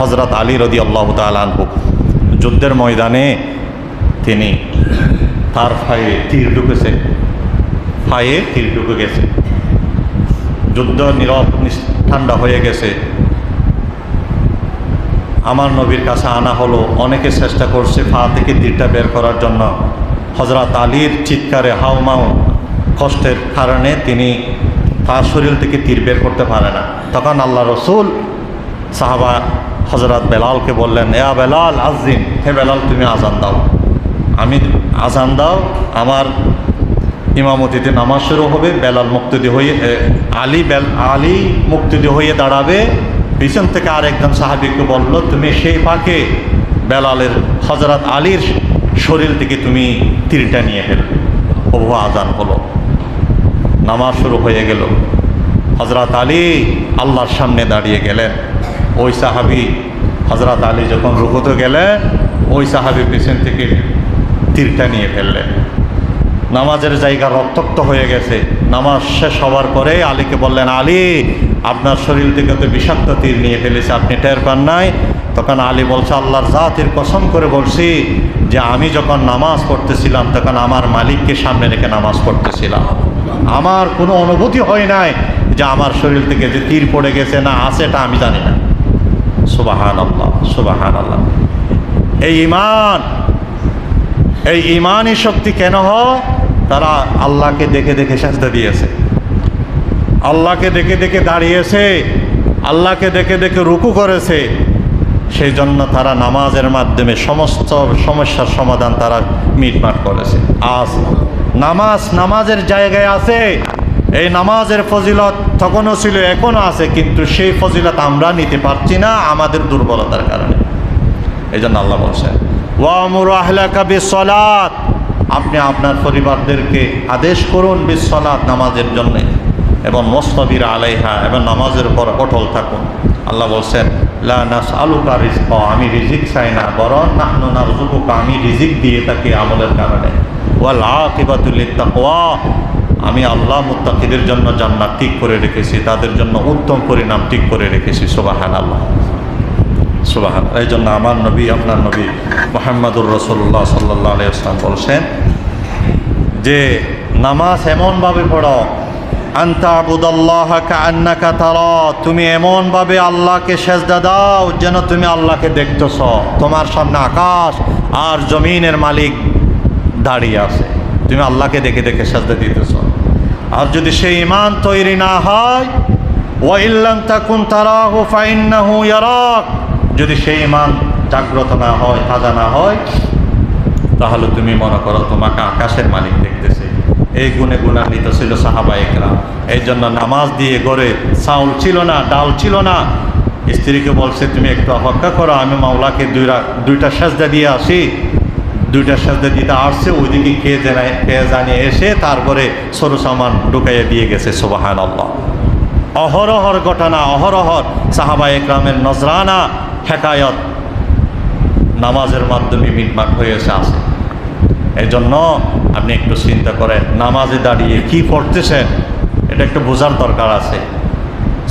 হযরত আলী রাদিয়াল্লাহু তাআলা আনহু যুদ্ধের ময়দানে তিনি তার পায়ে তীর ঢুকেছে, পায়ে তীর ঢুকে গেছে। যুদ্ধ নীরব ঠান্ডা হয়ে গেছে। আমার নবীর কাছে আনা হলো। অনেকে চেষ্টা করছে পা থেকে তীরটা বের করার জন্য। হযরত আলীর চিৎকারে হাউমাউ কষ্টের কারণে তিনি তার শরীর থেকে তীর বের করতে পারে না। তখন আল্লাহ রসুল সাহাবা হযরত বেলালকে বললেন, ইয়া বেলাল আযিন, হে বেলাল তুমি আজান দাও, আমি আজান দাও, আমার ইমামতিতে নামাজ শুরু হবে। বেলাল মুক্তদি হয়ে আলী মুক্তদি হয়ে দাঁড়াবে। পিছন থেকে আরেকজন সাহাবীকে বলল, তুমি সেই ফাঁকে বেলালের হযরত আলীর শরীর থেকে তুমি তীরটা নিয়ে ফেলবে। ওহো আজান হলো, নামাজ শুরু হয়ে গেল। হযরত আলী আল্লাহর সামনে দাঁড়িয়ে গেলেন। ওই সাহাবী হযরত আলী যখন রুকুতে গেলেন, ওই সাহাবী পিছন থেকে তীরটা নিয়ে ফেললেন। নামাজের জায়গা রক্তাক্ত হয়ে গেছে। নামাজ শেষ হওয়ার পরে আলীকে বললেন, আলী আপনার শরীর থেকে তো বিষাক্ত তীর নিয়ে ফেলেছে, আপনি টের পান নাই? তখন আলী বলছে, আল্লাহর জাতের কসম করে বলছি যে আমি যখন নামাজ পড়তেছিলাম তখন আমার মালিককে সামনে রেখে নামাজ পড়তেছিলাম, আমার কোনো অনুভূতি হয় নাই যে আমার শরীর থেকে যে তীর পড়ে গেছে না আছে, এটা আমি জানি না। সুবহানাল্লাহ, সুবহানাল্লাহ। এই ইমানই শক্তি কেন হয়? তারা আল্লাহকে দেখে দেখে সাজদা দিয়েছে, আল্লাহকে দেখে দেখে দাঁড়িয়েছে, আল্লাহকে দেখে দেখে রুকু করেছে। সেই জন্য তারা নামাজের মাধ্যমে সমস্ত সমস্যার সমাধান তারা মিটমাট করেছে। আজ নামাজের জায়গায় আছে। এই নামাজের ফজিলত তখনও ছিল, এখনও আছে, কিন্তু সেই ফজিলত আমরা নিতে পারছি না আমাদের দুর্বলতার কারণে। এই জন্য আল্লাহ বলছেন, ওয়ামুরু আহলাকা বিসসালাত, আপনি আপনার পরিবারদেরকে আদেশ করুন বিসসালাত, নামাজের জন্য, এবং মুস্তাবির আলাইহা, এবং নামাজের উপর অটল থাকুন। আল্লাহ বলছেন, লা নাসআলুকা রিজকা, আমি রিজিক চাই না, বরং নাহনু নারযুকুকা, আমি রিজিক দিয়ে থাকি আমলের কারণে। ওয়াল আকিবাতু লিত্তাকওয়া, আমি আল্লাহ মুত্তাকিদের জন্য জান্নাত ঠিক করে রেখেছি, তাদের জন্য উত্তম পরিণাম ঠিক করে রেখেছি। সুবহানাল্লাহ, সুবহানাল্লাহ। এই জন্য আমার নবী, আপনার নবী মুহাম্মদুর রাসূলুল্লাহ সাল্লাল্লাহু আলাইহি ওয়াসাল্লাম বলছেন যে নামাজ এমনভাবে পড়ো, আনতা আবুদাল্লাহ কাআন্নাকা তারা, তুমি এমনভাবে আল্লাহকে সেজদা দাও যেন তুমি আল্লাহকে দেখতেছ, তোমার সামনে আকাশ আর জমিনের মালিক দাঁড়িয়ে আছে, তুমি আল্লাহকে দেখে দেখে সেজদা দিতেছ। আর যদি সেই ঈমান তৈরি না হয়, ওয়া ইল্লাম তাকুন তারাহু ফাইন্নাহু ইয়ারাক, যদি সেই ঈমান জাগ্রত না হয়, তাজা না হয়, তাহলে তুমি মনে করো তোমাকে আকাশের মালিক দেখতেছে। এই গুণে গুণান্বিত ছিল সাহাবায়ে কেরাম। এই জন্য নামাজ দিয়ে গড়ে চাউল ছিল না, ডাল ছিল না। স্ত্রীকে বলছে, তুমি একটু অপেক্ষা করো, আমি মাওলাকে দুইটা সেজদা দিয়ে আসি। দুইটা সেজদা দিতে আসছে, ওইদিকে খেয়ে জানিয়ে এসে তারপরে সরু সামান ঢুকাইয়া দিয়ে গেছে। সুবহানাল্লাহ। অহরহর ঘটনা, অহরহর সাহাবায়ে কেরামের নজরানা হেকায়ত নামাজের মাধ্যমে মিটমাট হয়েছে আছে। এই জন্য আপনি একটু চিন্তা করেন, নামাজে দাঁড়িয়ে কি পড়তেছেন এটা একটু বোঝার দরকার আছে।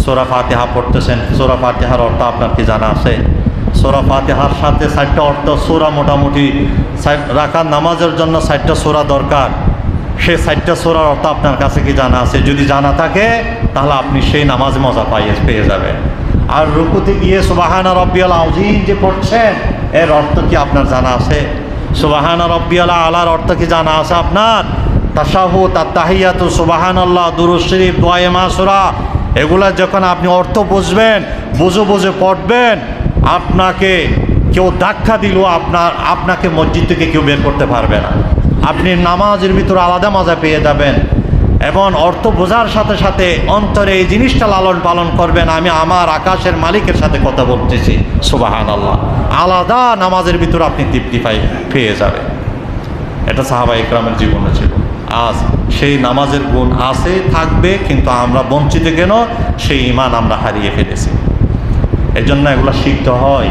সূরা ফাতিহা পড়তেছেন, সূরা ফাতিহার অর্থ আপনার কি জানা আছে? সূরা ফাতিহার সাথে 4টা অর্থ, সূরা মোটামুটি রাকাত নামাজের জন্য 4টা সূরা দরকার। সেই 4টা সূরার অর্থ আপনার কাছে কি জানা আছে? যদি জানা থাকে তাহলে আপনি সেই নামাজ মজা পেয়ে যাবেন। আর রুকুতে গিয়ে সুবহানা রাব্বিয়াল আযীম যে পড়ছেন, এর অর্থ কি আপনার জানা আছে? সুবহানা রাব্বিয়াল আলার অর্থ কি জানা আছে আপনার? তাশাহুদ, আত-তাহিয়াতু, সুবহানাল্লাহ, দুরূদ শরীফ, দোয়া মাসুরা, এগুলা যখন আপনি অর্থ বুঝবেন, বুঝে পড়বেন, আপনাকে কেউ ধাক্কা দিলেও আপনাকে মসজিদ থেকে কেউ বের করতে পারবে না। আপনি নামাজের ভিতরে আলাদা মজা পেয়ে যাবেন, এবং অর্থ বোঝার সাথে সাথে অন্তরে এই জিনিসটা লালন পালন করবেন, আমি আমার আকাশের মালিকের সাথে কথা বলতেছি। সুবহানাল্লাহ। আলাদা নামাজের ভিতরে আপনি তৃপ্তি পেয়ে যাবেন। এটা সাহাবায়ে কেরামের জীবনে ছিল। আজ সেই নামাজের গুণ আছে, থাকবে, কিন্তু আমরা বঞ্চিত কেন? সেই ঈমান আমরা হারিয়ে ফেলেছি। এই জন্য এগুলো শিখতে হয়।